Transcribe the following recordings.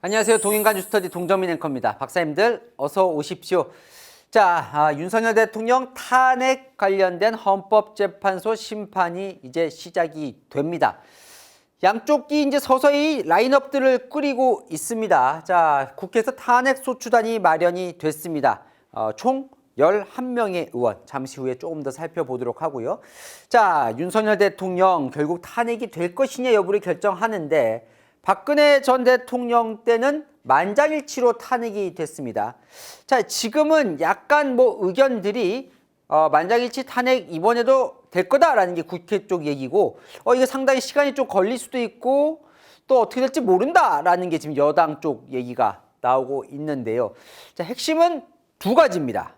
안녕하세요. 동인간 뉴스터디 동정민 앵커입니다. 박사님들 어서 오십시오. 자, 윤석열 대통령 탄핵 관련된 헌법재판소 심판이 이제 시작이 됩니다. 양쪽이 이제 서서히 라인업들을 꾸리고 있습니다. 자, 국회에서 탄핵 소추단이 마련이 됐습니다. 총 11명의 의원, 잠시 후에 조금 더 살펴보도록 하고요. 자, 윤석열 대통령 결국 탄핵이 될 것이냐 여부를 결정하는데 박근혜 전 대통령 때는 만장일치로 탄핵이 됐습니다. 자, 지금은 약간 의견들이 만장일치 탄핵 이번에도 될 거다라는 게 국회 쪽 얘기고 이게 상당히 시간이 좀 걸릴 수도 있고 또 어떻게 될지 모른다라는 게 지금 여당 쪽 얘기가 나오고 있는데요. 자, 핵심은 두 가지입니다.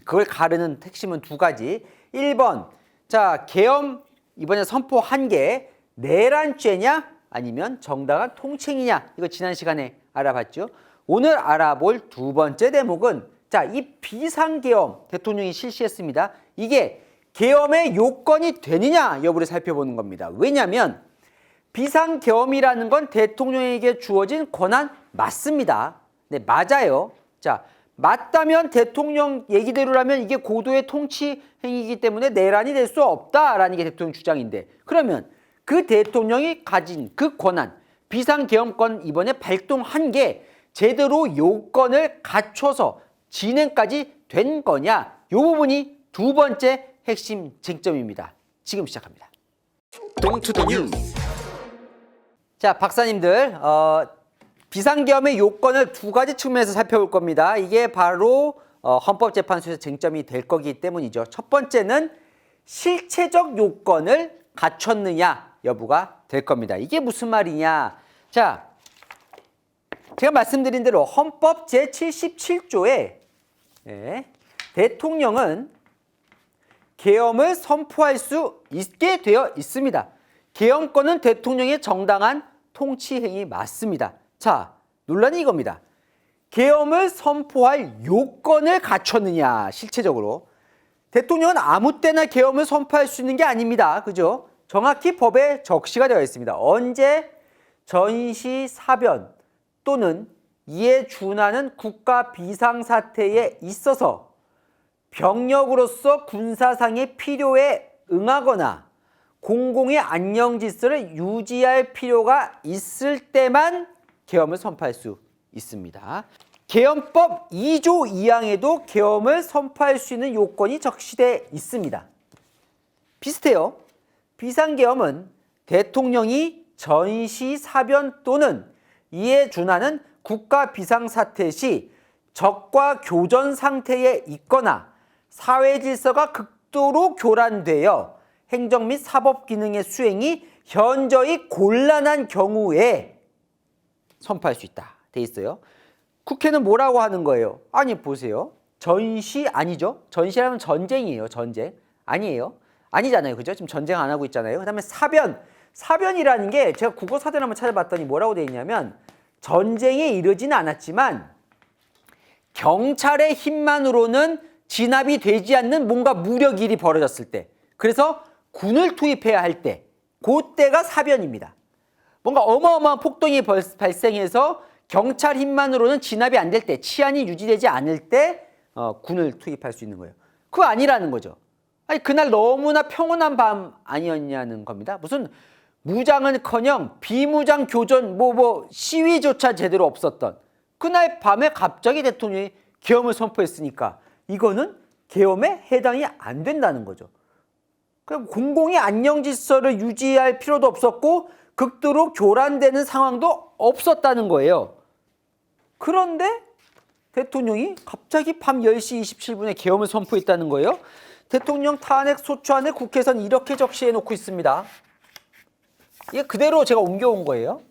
그걸 가르는 핵심은 두 가지. 1번, 자, 계엄 이번에 선포한 게 내란죄냐 아니면 정당한 통칭이냐, 이거 지난 시간에 알아봤죠. 오늘 알아볼 두 번째 대목은 자, 이 비상계엄 대통령이 실시했습니다. 이게 계엄의 요건이 되느냐 여부를 살펴보는 겁니다. 왜냐하면 비상계엄이라는 건 대통령에게 주어진 권한 맞습니다. 네, 맞아요. 자, 맞다면 대통령 얘기대로라면 이게 고도의 통치 행위이기 때문에 내란이 될 수 없다라는 게 대통령 주장인데, 그러면 그 대통령이 가진 그 권한, 비상계엄권 이번에 발동한 게 제대로 요건을 갖춰서 진행까지 된 거냐, 이 부분이 두 번째 핵심 쟁점입니다. 지금 시작합니다. 동투더 뉴스. 자, 박사님들, 비상계엄의 요건을 두 가지 측면에서 살펴볼 겁니다. 이게 바로 헌법재판소에서 쟁점이 될 거기 때문이죠. 첫 번째는 실체적 요건을 갖췄느냐 여부가 될 겁니다. 이게 무슨 말이냐? 자, 제가 말씀드린 대로 헌법 제77조에 대통령은 계엄을 선포할 수 있게 되어 있습니다. 계엄권은 대통령의 정당한 통치 행위 맞습니다. 자, 논란이 이겁니다. 계엄을 선포할 요건을 갖췄느냐, 실체적으로. 대통령은 아무 때나 계엄을 선포할 수 있는 게 아닙니다. 그죠? 정확히 법에 적시가 되어 있습니다. 언제 전시 사변 또는 이에 준하는 국가 비상사태에 있어서 병력으로서 군사상의 필요에 응하거나 공공의 안녕 질서를 유지할 필요가 있을 때만 계엄을 선포할 수 있습니다. 계엄법 2조 2항에도 계엄을 선포할 수 있는 요건이 적시되어 있습니다. 비슷해요. 비상계엄은 대통령이 전시 사변 또는 이에 준하는 국가 비상사태 시 적과 교전 상태에 있거나 사회 질서가 극도로 교란되어 행정 및 사법 기능의 수행이 현저히 곤란한 경우에 선포할 수 있다 돼 있어요. 국회는 뭐라고 하는 거예요? 아니, 보세요. 전시 아니죠? 전시라면 전쟁이에요. 전쟁 아니에요. 아니잖아요. 그죠? 지금 전쟁 안 하고 있잖아요. 그 다음에 사변. 사변이라는 게 제가 국어 사전 한번 찾아봤더니 뭐라고 되어 있냐면 전쟁에 이르지는 않았지만 경찰의 힘만으로는 진압이 되지 않는 뭔가 무력 일이 벌어졌을 때, 그래서 군을 투입해야 할 때, 그때가 사변입니다. 뭔가 어마어마한 폭동이 발생해서 경찰 힘만으로는 진압이 안 될 때, 치안이 유지되지 않을 때 군을 투입할 수 있는 거예요. 그거 아니라는 거죠. 아니, 그날 너무나 평온한 밤 아니었냐는 겁니다. 무슨 무장은커녕 비무장 교전 시위조차 제대로 없었던 그날 밤에 갑자기 대통령이 계엄을 선포했으니까 이거는 계엄에 해당이 안 된다는 거죠. 그럼 공공의 안녕 질서를 유지할 필요도 없었고 극도로 교란되는 상황도 없었다는 거예요. 그런데 대통령이 갑자기 밤 10시 27분에 계엄을 선포했다는 거예요. 대통령 탄핵 소추안에 국회에서는 이렇게 적시해 놓고 있습니다. 이게 그대로 제가 옮겨온 거예요.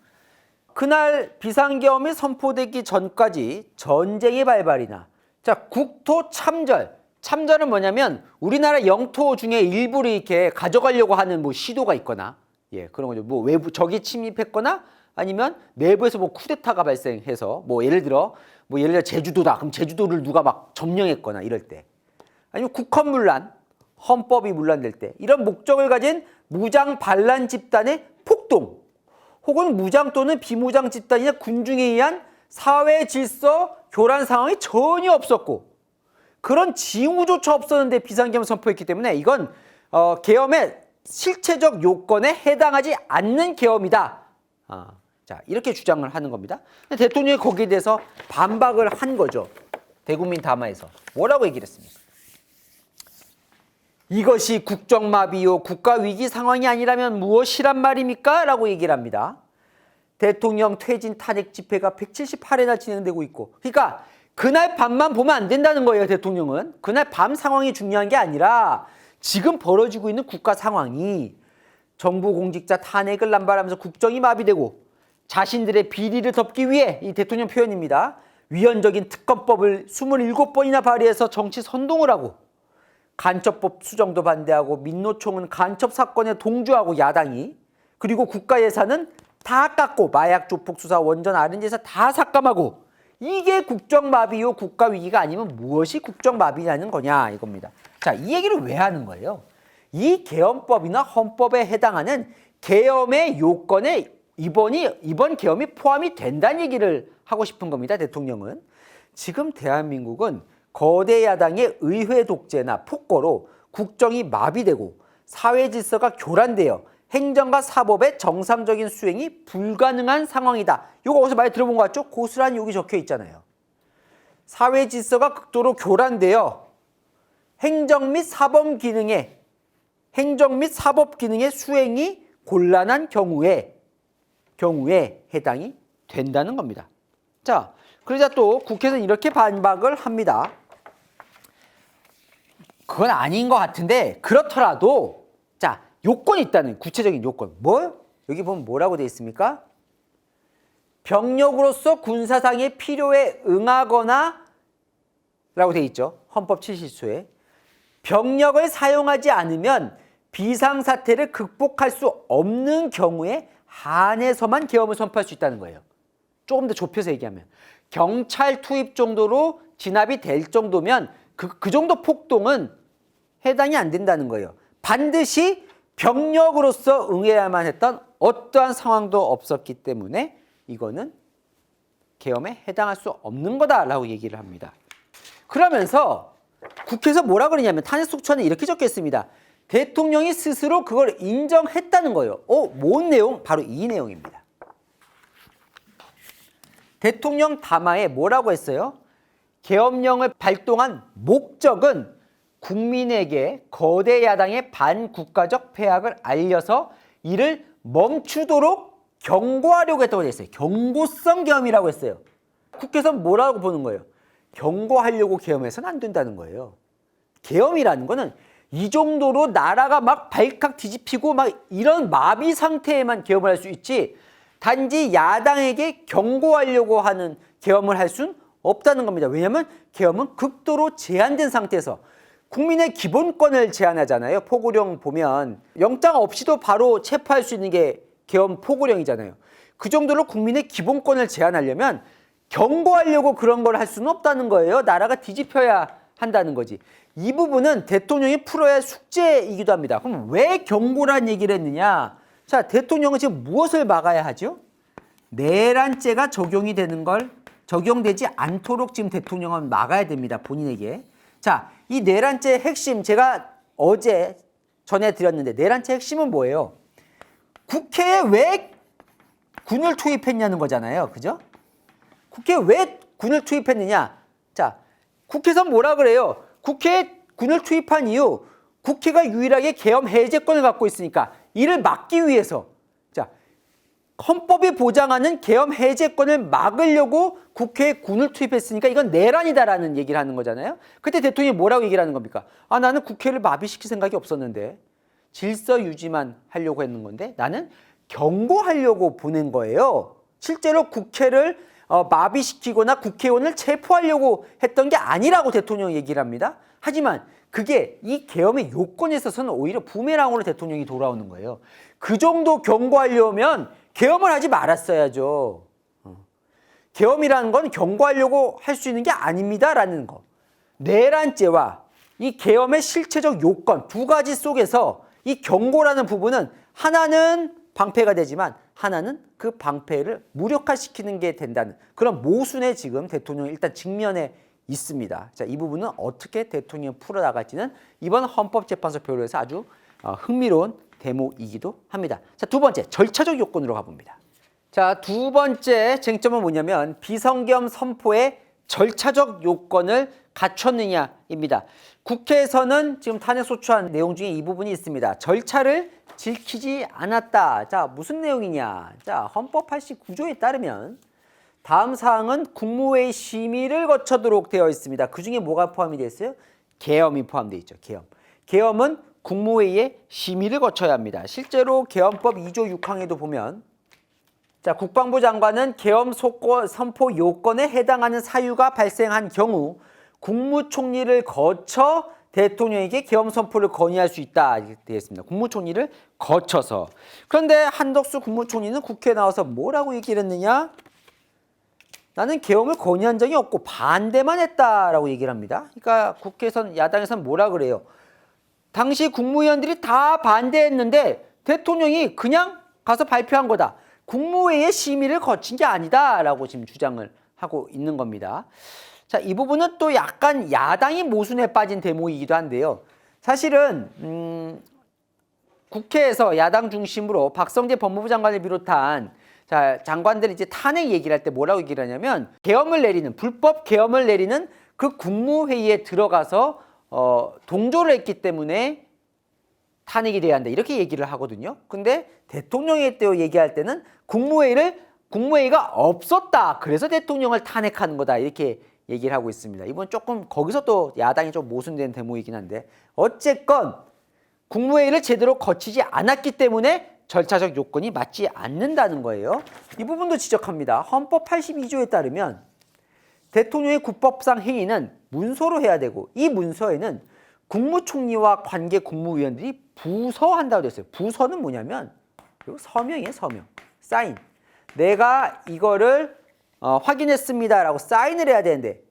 그날 비상계엄이 선포되기 전까지 전쟁의 발발이나, 자, 국토 참절. 참절은 뭐냐면 우리나라 영토 중에 일부를 이렇게 가져가려고 하는 시도가 있거나, 그런 거죠. 외부 적이 침입했거나 아니면 내부에서 쿠데타가 발생해서 예를 들어 제주도다. 그럼 제주도를 누가 막 점령했거나 이럴 때, 아니면 국헌문란, 헌법이 문란될 때, 이런 목적을 가진 무장 반란 집단의 폭동, 혹은 무장 또는 비무장 집단이나 군중에 의한 사회 질서 교란 상황이 전혀 없었고 그런 징후조차 없었는데 비상계엄을 선포했기 때문에 이건 계엄의 실체적 요건에 해당하지 않는 계엄이다. 자, 이렇게 주장을 하는 겁니다. 대통령이 거기에 대해서 반박을 한 거죠. 대국민 담화에서 뭐라고 얘기를 했습니까? 이것이 국정마비요 국가위기 상황이 아니라면 무엇이란 말입니까? 라고 얘기를 합니다. 대통령 퇴진 탄핵 집회가 178회나 진행되고 있고 그러니까 그날 밤만 보면 안 된다는 거예요. 대통령은 그날 밤 상황이 중요한 게 아니라 지금 벌어지고 있는 국가 상황이 정부 공직자 탄핵을 남발하면서 국정이 마비되고 자신들의 비리를 덮기 위해 이 대통령 표현입니다. 위헌적인 특검법을 27번이나 발의해서 정치 선동을 하고 간첩법 수정도 반대하고 민노총은 간첩 사건에 동조하고 야당이 그리고 국가 예산은 다 깎고 마약 조폭 수사 원전 R&D에서 다 삭감하고 이게 국정마비요 국가위기가 아니면 무엇이 국정마비냐는 거냐 이겁니다. 자, 이 얘기를 왜 하는 거예요? 이 계엄법이나 헌법에 해당하는 계엄의 요건에 이번 계엄이 포함이 된다는 얘기를 하고 싶은 겁니다. 대통령은. 지금 대한민국은 거대 야당의 의회 독재나 폭거로 국정이 마비되고 사회 질서가 교란되어 행정과 사법의 정상적인 수행이 불가능한 상황이다. 이거 어디서 많이 들어본 것 같죠? 고스란히 여기 적혀 있잖아요. 사회 질서가 극도로 교란되어 행정 및 사법 기능의 수행이 곤란한 경우에 해당이 된다는 겁니다. 자, 그러자 또 국회에서는 이렇게 반박을 합니다. 그건 아닌 것 같은데 그렇더라도 자, 요건이 있다는 구체적인 요건. 뭐? 여기 보면 뭐라고 되어 있습니까? 병력으로서 군사상의 필요에 응하거나 라고 되어 있죠. 헌법 77조에. 병력을 사용하지 않으면 비상사태를 극복할 수 없는 경우에 한해서만 계엄을 선포할 수 있다는 거예요. 조금 더 좁혀서 얘기하면 경찰 투입 정도로 진압이 될 정도면 그 정도 폭동은 해당이 안 된다는 거예요. 반드시 병력으로서 응해야만 했던 어떠한 상황도 없었기 때문에 이거는 계엄에 해당할 수 없는 거다라고 얘기를 합니다. 그러면서 국회에서 뭐라 그러냐면 탄핵소추안에 이렇게 적혀 있습니다. 대통령이 스스로 그걸 인정했다는 거예요. 뭔 내용? 바로 이 내용입니다. 대통령 담화에 뭐라고 했어요? 계엄령을 발동한 목적은 국민에게 거대 야당의 반국가적 패악을 알려서 이를 멈추도록 경고하려고 했다고 되어 있어요. 경고성 계엄이라고 했어요. 국회에서는 뭐라고 보는 거예요? 경고하려고 계엄해서는 안 된다는 거예요. 계엄이라는 거는 이 정도로 나라가 막 발칵 뒤집히고 막 이런 마비 상태에만 계엄을 할 수 있지 단지 야당에게 경고하려고 하는 계엄을 할 수는 없다는 겁니다. 왜냐하면 계엄은 극도로 제한된 상태에서 국민의 기본권을 제한하잖아요. 포고령 보면 영장 없이도 바로 체포할 수 있는 게 계엄 포고령이잖아요. 그 정도로 국민의 기본권을 제한하려면 경고하려고 그런 걸 할 수는 없다는 거예요. 나라가 뒤집혀야 한다는 거지. 이 부분은 대통령이 풀어야 할 숙제이기도 합니다. 그럼 왜 경고란 얘기를 했느냐? 자, 대통령은 지금 무엇을 막아야 하죠? 내란죄가 적용되지 않도록 지금 대통령은 막아야 됩니다. 본인에게. 자, 이 내란죄의 핵심 제가 어제 전해드렸는데 내란죄 핵심은 뭐예요? 국회에 왜 군을 투입했냐는 거잖아요. 그죠? 국회에 왜 군을 투입했느냐? 자, 국회에서 뭐라 그래요? 국회에 군을 투입한 이유, 국회가 유일하게 계엄 해제권을 갖고 있으니까 이를 막기 위해서 자, 헌법이 보장하는 계엄 해제권을 막으려고 국회에 군을 투입했으니까 이건 내란이다라는 얘기를 하는 거잖아요. 그때 대통령이 뭐라고 얘기를 하는 겁니까? 나는 국회를 마비시킬 생각이 없었는데 질서 유지만 하려고 했는 건데 나는 경고하려고 보낸 거예요. 실제로 국회를 마비시키거나 국회의원을 체포하려고 했던 게 아니라고 대통령이 얘기를 합니다. 하지만 그게 이 계엄의 요건에 있어서는 오히려 부메랑으로 대통령이 돌아오는 거예요. 그 정도 경고하려면 계엄을 하지 말았어야죠. 계엄이라는 건 경고하려고 할 수 있는 게 아닙니다라는 거. 내란죄와 이 계엄의 실체적 요건 두 가지 속에서 이 경고라는 부분은 하나는 방패가 되지만 하나는 그 방패를 무력화시키는 게 된다는 그런 모순에 지금 대통령이 일단 직면해 있습니다. 자, 이 부분은 어떻게 대통령이 풀어나갈지는 이번 헌법재판소 표로에서 아주 흥미로운 대목이기도 합니다. 자, 두 번째, 절차적 요건으로 가봅니다. 자, 두 번째 쟁점은 뭐냐면 비성겸 선포의 절차적 요건을 갖췄느냐입니다. 국회에서는 지금 탄핵 소추한 내용 중에 이 부분이 있습니다. 절차를 지키지 않았다. 자, 무슨 내용이냐? 자, 헌법 89조에 따르면 다음 사항은 국무회의 심의를 거쳐도록 되어 있습니다. 그 중에 뭐가 포함이 되어 있어요? 계엄이 포함되어 있죠. 계엄. 계엄은 국무회의의 심의를 거쳐야 합니다. 실제로 계엄법 2조 6항에도 보면 자, 국방부 장관은 계엄 선포 요건에 해당하는 사유가 발생한 경우 국무총리를 거쳐 대통령에게 계엄 선포를 건의할 수 있다 이렇게 되어 있습니다. 국무총리를 거쳐서. 그런데 한덕수 국무총리는 국회에 나와서 뭐라고 얘기를 했느냐? 나는 계엄을 건의한 적이 없고 반대만 했다라고 얘기를 합니다. 그러니까 국회에선 야당에서는 뭐라 그래요? 당시 국무위원들이 다 반대했는데 대통령이 그냥 가서 발표한 거다. 국무회의의 심의를 거친 게 아니다라고 지금 주장을 하고 있는 겁니다. 자, 이 부분은 또 약간 야당이 모순에 빠진 대목이기도 한데요. 사실은 국회에서 야당 중심으로 박성재 법무부 장관을 비롯한 자, 장관들이 이제 탄핵 얘기를 할 때 뭐라고 얘기를 하냐면 계엄을 내리는 불법 계엄을 내리는 그 국무회의에 들어가서 동조를 했기 때문에 탄핵이 돼야 한다 이렇게 얘기를 하거든요. 근데 대통령에 때 얘기할 때는 국무회의가 없었다. 그래서 대통령을 탄핵하는 거다 이렇게 얘기를 하고 있습니다. 이번 조금 거기서 또 야당이 좀 모순된 대목이긴 한데 어쨌건 국무회의를 제대로 거치지 않았기 때문에 절차적 요건이 맞지 않는다는 거예요. 이 부분도 지적합니다. 헌법 82조에 따르면 대통령의 국법상 행위는 문서로 해야 되고 이 문서에는 국무총리와 관계 국무위원들이 부서한다고 되어 있어요. 부서는 뭐냐면 서명이에요. 서명. 사인. 내가 이거를 확인했습니다라고 사인을 해야 되는데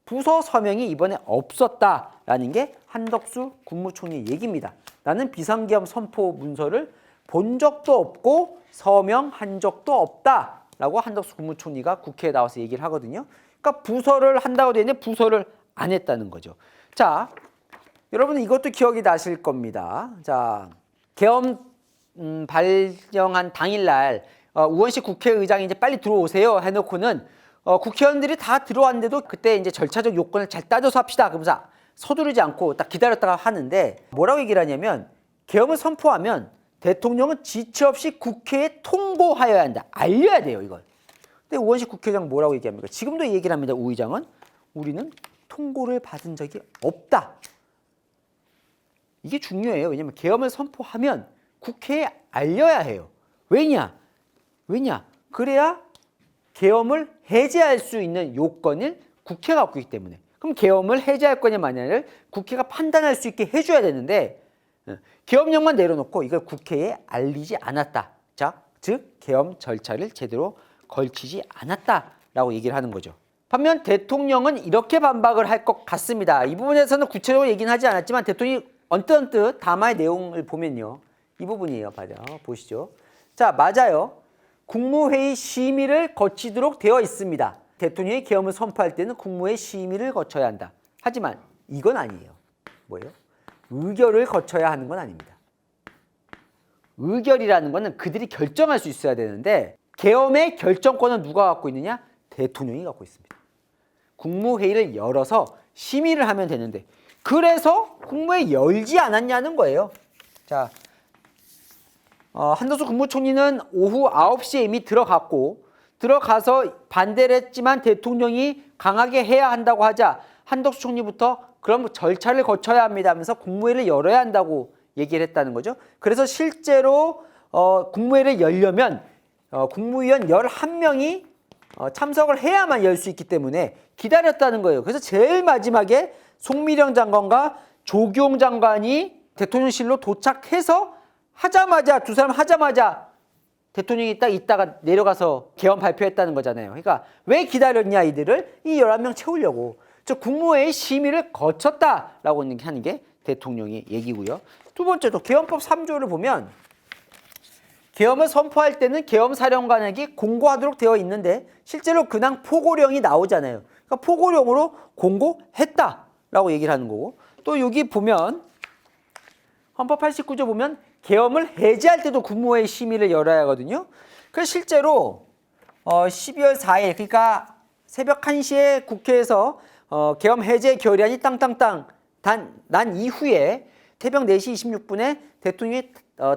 부서 서명이 이번에 없었다라는 게 한덕수 국무총리의 얘기입니다. 나는 비상계엄 선포 문서를 본 적도 없고 서명한 적도 없다라고 한덕수 국무총리가 국회에 나와서 얘기를 하거든요. 그러니까 부서를 한다고 되어 있는데 부서를 안 했다는 거죠. 자, 여러분 이것도 기억이 나실 겁니다. 자, 계엄 발령한 당일날 우원식 국회의장이 이제 빨리 들어오세요 해놓고는 국회의원들이 다 들어왔는데도 그때 이제 절차적 요건을 잘 따져서 합시다. 그러면서 서두르지 않고 딱 기다렸다가 하는데 뭐라고 얘기를 하냐면 계엄을 선포하면 대통령은 지체 없이 국회에 통보하여야 한다. 알려야 돼요, 이걸. 근데 우원식 국회의장 뭐라고 얘기합니까? 지금도 얘기를 합니다. 우 의장은 우리는 통보를 받은 적이 없다. 이게 중요해요. 왜냐하면 계엄을 선포하면 국회에 알려야 해요. 왜냐? 그래야 계엄을 해제할 수 있는 요건을 국회가 갖고 있기 때문에. 그럼 계엄을 해제할 거냐 마냐를 국회가 판단할 수 있게 해줘야 되는데 계엄령만 내려놓고 이걸 국회에 알리지 않았다. 자, 즉 계엄 절차를 제대로 걸치지 않았다라고 얘기를 하는 거죠. 반면 대통령은 이렇게 반박을 할 것 같습니다. 이 부분에서는 구체적으로 얘기는 하지 않았지만 대통령이 언뜻 담화의 내용을 보면요. 이 부분이에요. 맞아. 보시죠. 자, 맞아요. 국무회의 심의를 거치도록 되어 있습니다. 대통령이 계엄을 선포할 때는 국무회의 심의를 거쳐야 한다. 하지만 이건 아니에요. 뭐예요? 의결을 거쳐야 하는 건 아닙니다. 의결이라는 거는 그들이 결정할 수 있어야 되는데 계엄의 결정권은 누가 갖고 있느냐? 대통령이 갖고 있습니다. 국무회의를 열어서 심의를 하면 되는데 그래서 국무회의 열지 않았냐는 거예요. 자, 한덕수 국무총리는 오후 9시에 이미 들어가서 반대를 했지만 대통령이 강하게 해야 한다고 하자 한덕수 총리부터 그럼 절차를 거쳐야 합니다 하면서 국무회의를 열어야 한다고 얘기를 했다는 거죠. 그래서 실제로 국무회의를 열려면 국무위원 11명이 참석을 해야만 열 수 있기 때문에 기다렸다는 거예요. 그래서 제일 마지막에 송미령 장관과 조경 장관이 대통령실로 도착해서 두 사람 하자마자 대통령이 딱 있다가 내려가서 계엄 발표했다는 거잖아요. 그러니까 왜 기다렸냐 이들을 이 11명 채우려고. 저 국무회의 심의를 거쳤다라고 하는 게 대통령의 얘기고요. 두 번째도 계엄법 3조를 보면 계엄을 선포할 때는 계엄사령관에게 공고하도록 되어 있는데 실제로 그냥 포고령이 나오잖아요. 그러니까 포고령으로 공고했다라고 얘기를 하는 거고, 또 여기 보면 헌법 89조 보면 계엄을 해제할 때도 국무회의 심의를 열어야 하거든요. 그래서 실제로 12월 4일 그러니까 새벽 1시에 국회에서 계엄 해제 결의안이 땅땅땅 난 이후에 새벽 4시 26분에 대통령이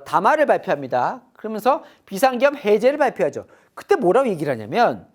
담화를 발표합니다. 그러면서 비상계엄 해제를 발표하죠. 그때 뭐라고 얘기를 하냐면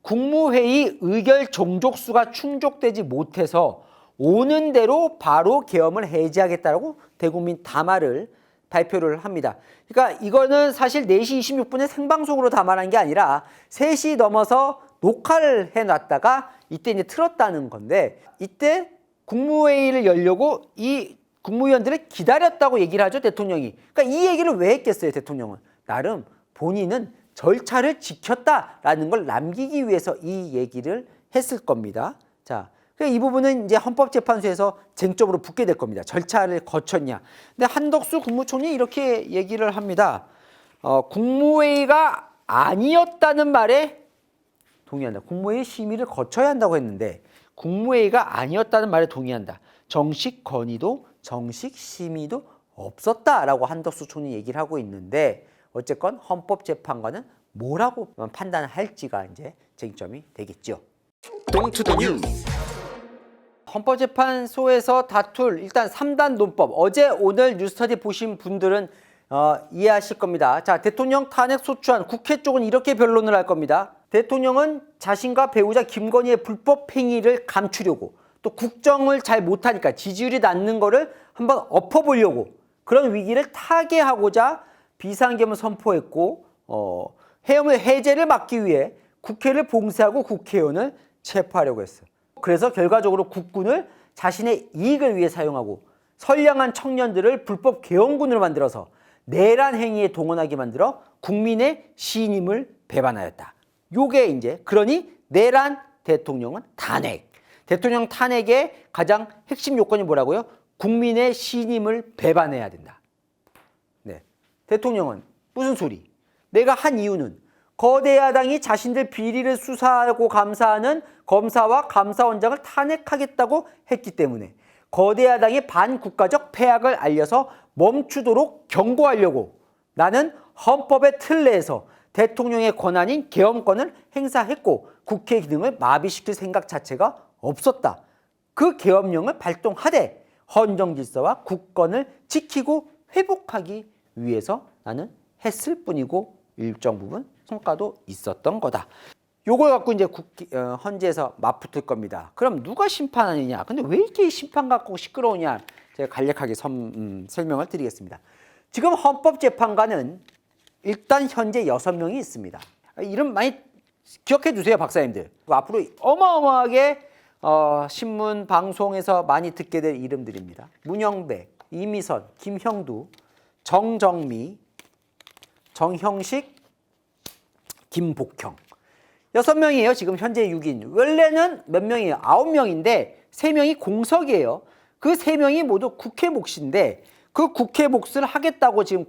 국무회의 의결 종족수가 충족되지 못해서 오는 대로 바로 계엄을 해제하겠다라고 대국민 담화를 발표를 합니다. 그러니까 이거는 사실 4시 26분에 생방송으로 담화한 게 아니라 3시 넘어서 녹화를 해놨다가 이때 이제 틀었다는 건데, 이때 국무회의를 열려고 이 국무위원들을 기다렸다고 얘기를 하죠, 대통령이. 그러니까 이 얘기를 왜 했겠어요, 대통령은? 나름 본인은 절차를 지켰다라는 걸 남기기 위해서 이 얘기를 했을 겁니다. 자, 이 부분은 이제 헌법재판소에서 쟁점으로 붙게 될 겁니다. 절차를 거쳤냐. 근데 한덕수 국무총리 이렇게 얘기를 합니다. 국무회의가 아니었다는 말에 동의한다. 국무회의 심의를 거쳐야 한다고 했는데 국무회의가 아니었다는 말에 동의한다. 정식 건의도 정식 심의도 없었다라고 한덕수 총리 얘기를 하고 있는데, 어쨌건 헌법재판관은 뭐라고 판단할지가 이제 쟁점이 되겠죠. 동투더 뉴스. 헌법재판소에서 다툴 일단 3단 논법, 어제 오늘 뉴스터디 보신 분들은 이해하실 겁니다. 자, 대통령 탄핵 소추안, 국회 쪽은 이렇게 변론을 할 겁니다. 대통령은 자신과 배우자 김건희의 불법 행위를 감추려고, 또 국정을 잘 못하니까 지지율이 낮는 거를 한번 엎어보려고 그런 위기를 타개하고자 비상계엄을 선포했고, 계엄의 해제를 막기 위해 국회를 봉쇄하고 국회의원을 체포하려고 했어요. 그래서 결과적으로 국군을 자신의 이익을 위해 사용하고 선량한 청년들을 불법 계엄군으로 만들어서 내란 행위에 동원하게 만들어 국민의 신임을 배반하였다. 요게 이제, 그러니 내란 대통령은 탄핵. 대통령 탄핵의 가장 핵심 요건이 뭐라고요? 국민의 신임을 배반해야 된다. 네. 대통령은 무슨 소리? 내가 한 이유는 거대 야당이 자신들 비리를 수사하고 감사하는 검사와 감사원장을 탄핵하겠다고 했기 때문에 거대 야당의 반국가적 패악을 알려서 멈추도록 경고하려고 나는 헌법의 틀 내에서 대통령의 권한인 계엄권을 행사했고 국회 기능을 마비시킬 생각 자체가 없었다. 그 계엄령을 발동하되 헌정 질서와 국권을 지키고 회복하기 위해서 나는 했을 뿐이고 일정 부분 성과도 있었던 거다. 요걸 갖고 이제 헌재에서 맞붙을 겁니다. 그럼 누가 심판하느냐? 근데 왜 이렇게 심판 갖고 시끄러우냐? 제가 간략하게 설명을 드리겠습니다. 지금 헌법재판관은 일단 현재 6명이 있습니다. 이름 많이 기억해 두세요, 박사님들. 앞으로 어마어마하게 신문, 방송에서 많이 듣게 될 이름들입니다. 문영배, 이미선, 김형두, 정정미, 정형식, 김복형. 6명이에요. 지금 현재 6인. 원래는 몇 명이에요? 9명인데 3명이 공석이에요. 그 3명이 모두 국회 몫인데 그 국회 몫을 하겠다고 지금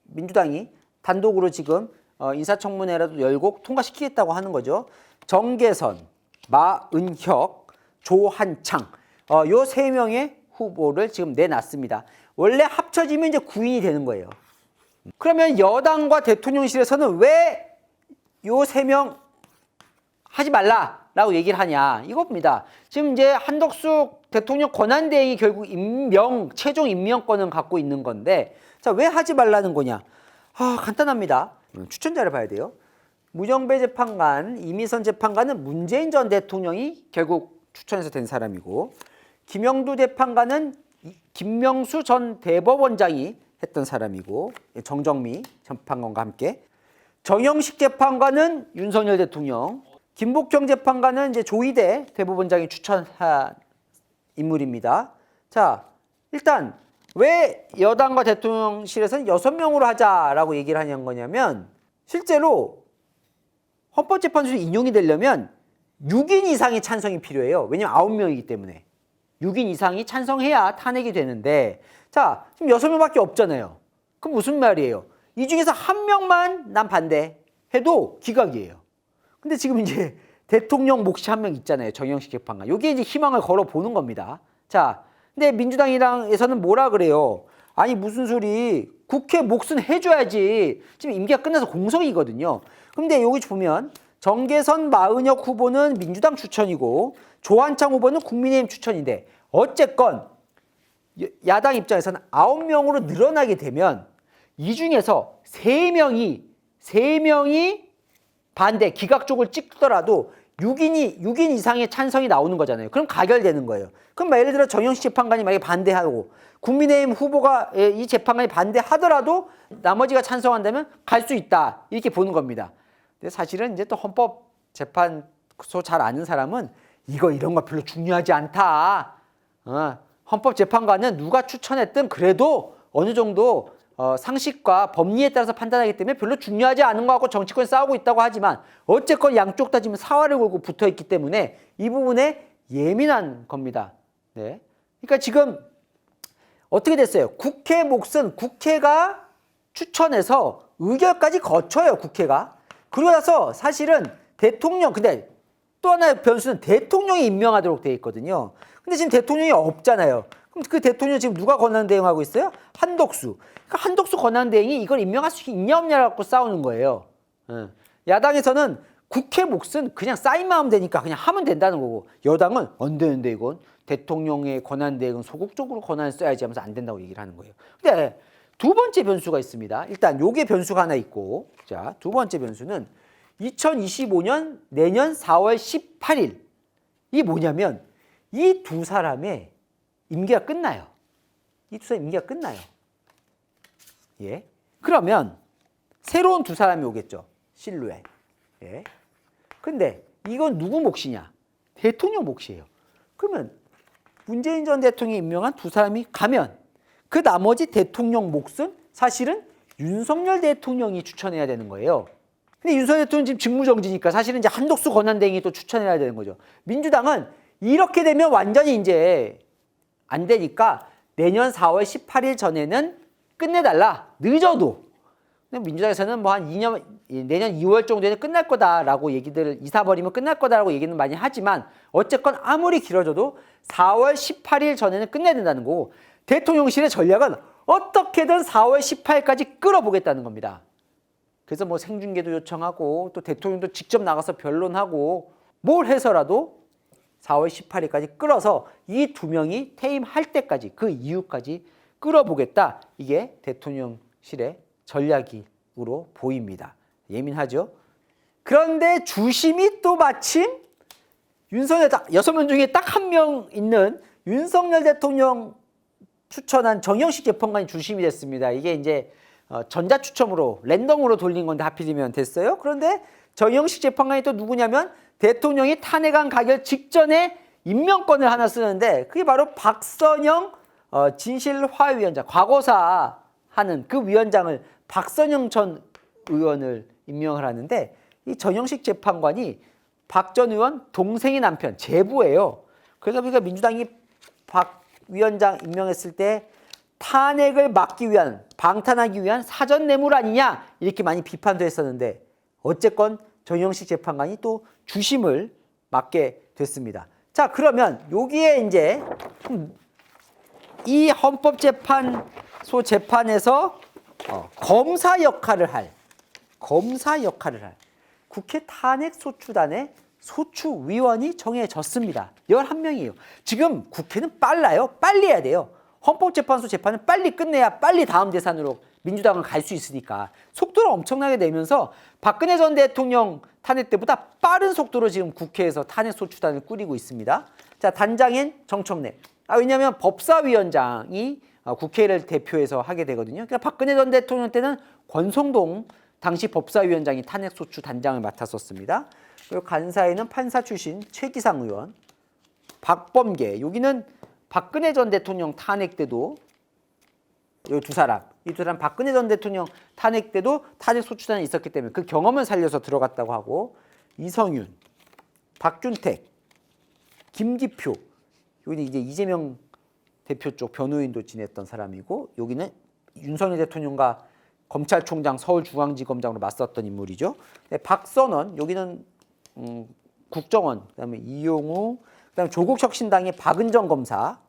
민주당이 단독으로 지금 인사청문회라도 열고 통과시키겠다고 하는 거죠. 정계선, 마은혁, 조한창, 요 3명의 후보를 지금 내놨습니다. 원래 합쳐지면 이제 9인이 되는 거예요. 그러면 여당과 대통령실에서는 왜 요 3명 하지 말라라고 얘기를 하냐, 이겁니다. 지금 이제 한덕수 대통령 권한대행이 결국 최종 임명권을 갖고 있는 건데, 자, 왜 하지 말라는 거냐? 간단합니다. 추천자를 봐야 돼요. 문영배 재판관, 이미선 재판관은 문재인 전 대통령이 결국 추천해서 된 사람이고, 김영두 재판관은 김명수 전 대법원장이 했던 사람이고, 정정미 재판관과 함께, 정형식 재판관은 윤석열 대통령, 김복형 재판관은 이제 조희대 대법원장이 추천한 인물입니다. 자, 일단 왜 여당과 대통령실에서는 6명으로 하자라고 얘기를 하는 거냐면, 실제로 헌법재판소에 인용이 되려면 6인 이상의 찬성이 필요해요. 왜냐면 9명이기 때문에. 6인 이상이 찬성해야 탄핵이 되는데, 자, 지금 6명밖에 없잖아요. 그럼 무슨 말이에요? 이 중에서 한 명만 난 반대해도 기각이에요. 근데 지금 이제 대통령 몫이 한 명 있잖아요. 정영식 재판관. 여기에 이제 희망을 걸어 보는 겁니다. 자, 근데 민주당이랑에서는 뭐라 그래요? 아니 무슨 소리? 국회 몫은 해줘야지. 지금 임기가 끝나서 공석이거든요. 근데 여기 보면 정계선 마은혁 후보는 민주당 추천이고 조한창 후보는 국민의힘 추천인데 어쨌건 야당 입장에서는 9명으로 늘어나게 되면 이 중에서 3명이 반대, 기각 쪽을 찍더라도 6인 이상의 찬성이 나오는 거잖아요. 그럼 가결되는 거예요. 그럼 예를 들어 정영식 재판관이 만약에 반대하고 국민의힘 후보가 이 재판관이 반대하더라도 나머지가 찬성한다면 갈 수 있다. 이렇게 보는 겁니다. 근데 사실은 이제 또 헌법재판소 잘 아는 사람은 이런 거 별로 중요하지 않다. 헌법재판관은 누가 추천했든 그래도 어느 정도 상식과 법리에 따라서 판단하기 때문에 별로 중요하지 않은 거하고 정치권이 싸우고 있다고 하지만 어쨌건 양쪽 다 지금 사활을 걸고 붙어 있기 때문에 이 부분에 예민한 겁니다. 네. 그러니까 지금 어떻게 됐어요? 국회 몫은 국회가 추천해서 의결까지 거쳐요, 국회가. 그러고 나서 사실은 대통령, 근데 또 하나의 변수는 대통령이 임명하도록 돼 있거든요. 근데 지금 대통령이 없잖아요. 그럼 그 대통령 지금 누가 권한대행하고 있어요? 한덕수. 그러니까 한덕수 권한대행이 이걸 임명할 수 있냐 없냐 갖고 싸우는 거예요. 야당에서는 국회 몫은 그냥 사인만 하면 되니까 그냥 하면 된다는 거고 여당은 안 되는데 이건 대통령의 권한대행은 소극적으로 권한을 써야지 하면서 안 된다고 얘기를 하는 거예요. 근데 두 번째 변수가 있습니다. 일단 요게 변수가 하나 있고 자, 두 번째 변수는 2025년 내년 4월 18일 이게 뭐냐면 이 두 사람의 임기가 끝나요. 이 두 사람 임기가 끝나요. 예. 그러면 새로운 두 사람이 오겠죠. 실루엣. 예. 근데 이건 누구 몫이냐? 대통령 몫이에요. 그러면 문재인 전 대통령이 임명한 두 사람이 가면 그 나머지 대통령 몫은 사실은 윤석열 대통령이 추천해야 되는 거예요. 근데 윤석열 대통령은 지금 직무정지니까 사실은 이제 한덕수 권한대행이 또 추천해야 되는 거죠. 민주당은 이렇게 되면 완전히 이제 안 되니까 내년 4월 18일 전에는 끝내달라. 늦어도. 근데 민주당에서는 뭐 한 2년, 내년 2월 정도에는 끝날 거다라고 얘기들, 이사버리면 끝날 거다라고 얘기는 많이 하지만 어쨌건 아무리 길어져도 4월 18일 전에는 끝내야 된다는 거고 대통령실의 전략은 어떻게든 4월 18일까지 끌어보겠다는 겁니다. 그래서 뭐 생중계도 요청하고 또 대통령도 직접 나가서 변론하고 뭘 해서라도 4월 18일까지 끌어서 이 두 명이 퇴임할 때까지 그 이후까지 끌어보겠다. 이게 대통령실의 전략으로 보입니다. 예민하죠? 그런데 주심이 또 마침 윤석열 6명 중에 딱 한 명 있는 윤석열 대통령 추천한 정영식 재판관이 주심이 됐습니다. 이게 이제 전자추첨으로 랜덤으로 돌린 건데 하필이면 됐어요. 그런데 정영식 재판관이 또 누구냐면 대통령이 탄핵안 가결 직전에 임명권을 하나 쓰는데 그게 바로 박선영 진실화위원장, 과거사 하는 그 위원장을 박선영 전 의원을 임명을 하는데 이 정영식 재판관이 박 전 의원 동생의 남편, 제부예요. 그러다 보니까 민주당이 박 위원장 임명했을 때 탄핵을 막기 위한, 방탄하기 위한 사전 뇌물 아니냐 이렇게 많이 비판도 했었는데 어쨌건 정영식 재판관이 또 주심을 맡게 됐습니다. 자, 그러면 여기에 이제 이 헌법재판소 재판에서 검사 역할을 할 국회 탄핵소추단의 소추위원이 정해졌습니다. 11명이에요. 지금 국회는 빨라요. 빨리 해야 돼요. 헌법재판소 재판은 빨리 끝내야 빨리 다음 대상으로 민주당은 갈 수 있으니까 속도를 엄청나게 내면서 박근혜 전 대통령 탄핵 때보다 빠른 속도로 지금 국회에서 탄핵소추단을 꾸리고 있습니다. 자, 단장인 정청래. 왜냐하면 법사위원장이 국회를 대표해서 하게 되거든요. 그러니까 박근혜 전 대통령 때는 권성동 당시 법사위원장이 탄핵소추 단장을 맡았었습니다. 그리고 간사에는 판사 출신 최기상 의원, 박범계. 여기는 박근혜 전 대통령 탄핵 때도 이 두 사람 박근혜 전 대통령 탄핵 때도 탄핵소추단이 있었기 때문에 그 경험을 살려서 들어갔다고 하고 이성윤, 박준택, 김기표. 여기는 이제 이재명 대표 쪽 변호인도 지냈던 사람이고 여기는 윤석열 대통령과 검찰총장 서울중앙지검장으로 맞섰던 인물이죠. 네, 박선원 여기는 국정원, 그다음에 이용우, 그다음에 조국혁신당의 박은정 검사,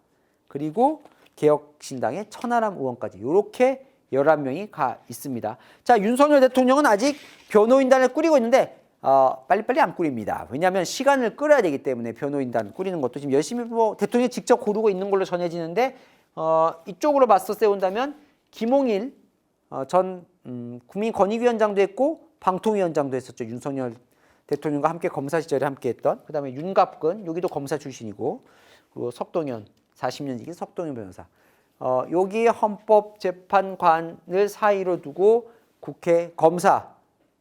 그리고 개혁신당의 천하람 의원까지 이렇게 11명이 가 있습니다. 자, 윤석열 대통령은 아직 변호인단을 꾸리고 있는데 빨리빨리 안 꾸립니다. 왜냐하면 시간을 끌어야 되기 때문에 변호인단 꾸리는 것도 지금 열심히 대통령이 직접 고르고 있는 걸로 전해지는데 이쪽으로 맞서 세운다면 김홍일 전 국민권익위원장도 했고 방통위원장도 했었죠. 윤석열 대통령과 함께 검사 시절에 함께했던, 그다음에 윤갑근 여기도 검사 출신이고, 그리고 석동현 40년 지기 석동현 변호사. 여기 헌법재판관을 사이로 두고 국회 검사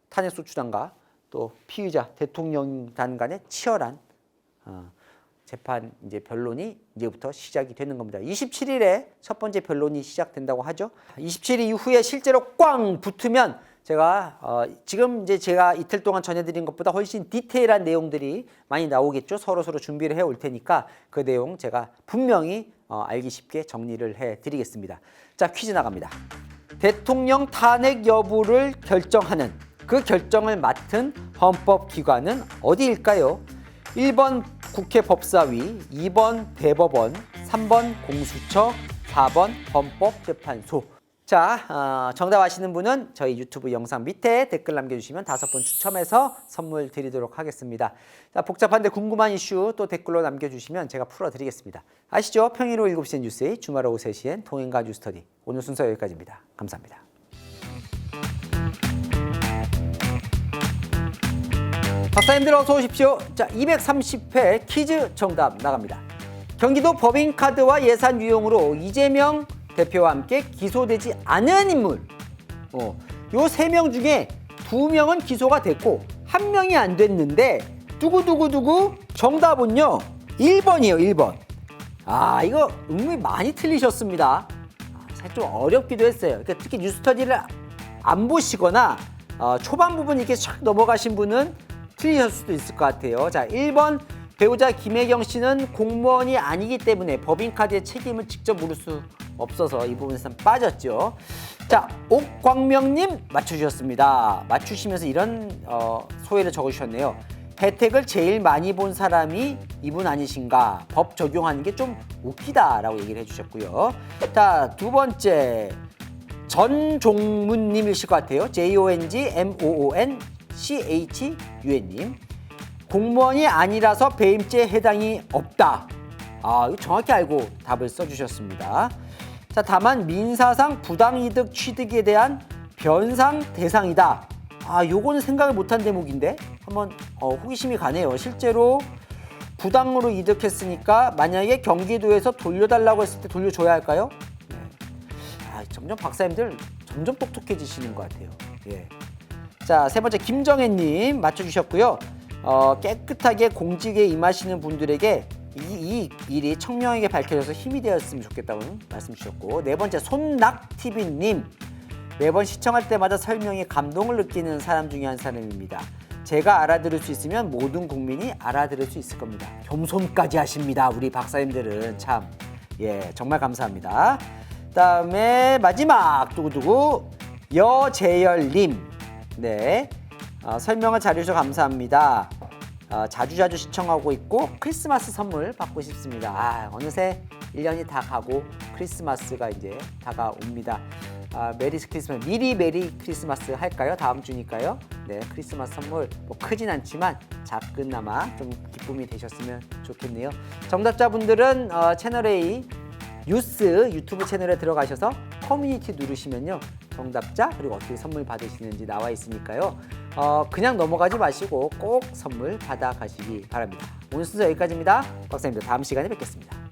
탄핵소추단과 또 피의자 대통령단 간의 치열한 재판 이제 변론이 이제부터 시작이 되는 겁니다. 27일에 첫 번째 변론이 시작된다고 하죠. 27일 이후에 실제로 꽝 붙으면 제가 지금 이제 제가 이틀 동안 전해드린 것보다 훨씬 디테일한 내용들이 많이 나오겠죠. 서로 준비를 해올 테니까 그 내용 제가 분명히 알기 쉽게 정리를 해드리겠습니다. 자, 퀴즈 나갑니다. 대통령 탄핵 여부를 결정하는 그 결정을 맡은 헌법기관은 어디일까요? 1번 국회 법사위, 2번 대법원, 3번 공수처, 4번 헌법재판소. 자, 정답 아시는 분은 저희 유튜브 영상 밑에 댓글 남겨주시면 5분 추첨해서 선물 드리도록 하겠습니다. 자, 복잡한데 궁금한 이슈 또 댓글로 남겨주시면 제가 풀어드리겠습니다. 아시죠? 평일 오후 7시 뉴스의 주말 오후 3시엔 동행과 뉴스터디. 오늘 순서 여기까지입니다. 감사합니다. 박사님들 어서 오십시오. 자, 230회 퀴즈 정답 나갑니다. 경기도 법인카드와 예산 유용으로 이재명 대표와 함께 기소되지 않은 인물. 요 3명 중에 2명은 기소가 됐고 1명이 안 됐는데 두구두구두구 정답은요 1번이에요. 1번. 이거 은근히 많이 틀리셨습니다. 사실 좀 어렵기도 했어요. 그러니까 특히 뉴스터디를 안 보시거나 초반 부분 이렇게 샥 넘어가신 분은 틀리셨을 수도 있을 것 같아요. 자, 1번 배우자 김혜경 씨는 공무원이 아니기 때문에 법인카드의 책임을 직접 물을 수 없어서 이 부분에서 빠졌죠. 자, 옥광명님 맞춰주셨습니다. 맞추시면서 이런 소회를 적어주셨네요. 혜택을 제일 많이 본 사람이 이분 아니신가? 법 적용하는 게 좀 웃기다라고 얘기를 해주셨고요. 자, 두 번째 전종문님이실 것 같아요. JONGMOONCHUN님. 공무원이 아니라서 배임죄에 해당이 없다. 이거 정확히 알고 답을 써주셨습니다. 자, 다만 민사상 부당이득 취득에 대한 변상 대상이다. 요거는 생각을 못한 대목인데 한번 호기심이 가네요. 실제로 부당으로 이득했으니까 만약에 경기도에서 돌려달라고 했을 때 돌려줘야 할까요? 네. 점점 박사님들 점점 똑똑해지시는 것 같아요. 예. 자, 세 번째 김정혜님 맞춰주셨고요. 깨끗하게 공직에 임하시는 분들에게 이 일이 청명하게 밝혀져서 힘이 되었으면 좋겠다고 말씀 주셨고, 네 번째 손낙TV님 매번 시청할 때마다 설명에 감동을 느끼는 사람 중에 한 사람입니다. 제가 알아들을 수 있으면 모든 국민이 알아들을 수 있을 겁니다. 겸손까지 하십니다. 우리 박사님들은 참 정말 감사합니다. 그다음에 마지막 두구두구 여재열님 네 설명을 잘해주셔서 감사합니다. 자주자주 시청하고 있고 크리스마스 선물 받고 싶습니다. 어느새 1년이 다 가고 크리스마스가 이제 다가옵니다. 메리 크리스마스, 미리 메리 크리스마스 할까요? 다음 주니까요. 네, 크리스마스 선물 뭐 크진 않지만 작은나마 좀 기쁨이 되셨으면 좋겠네요. 정답자분들은 채널A 뉴스 유튜브 채널에 들어가셔서 커뮤니티 누르시면요. 정답자 그리고 어떻게 선물 받으시는지 나와 있으니까요. 그냥 넘어가지 마시고 꼭 선물 받아가시기 바랍니다. 오늘 순서 여기까지입니다. 박사님들 다음 시간에 뵙겠습니다.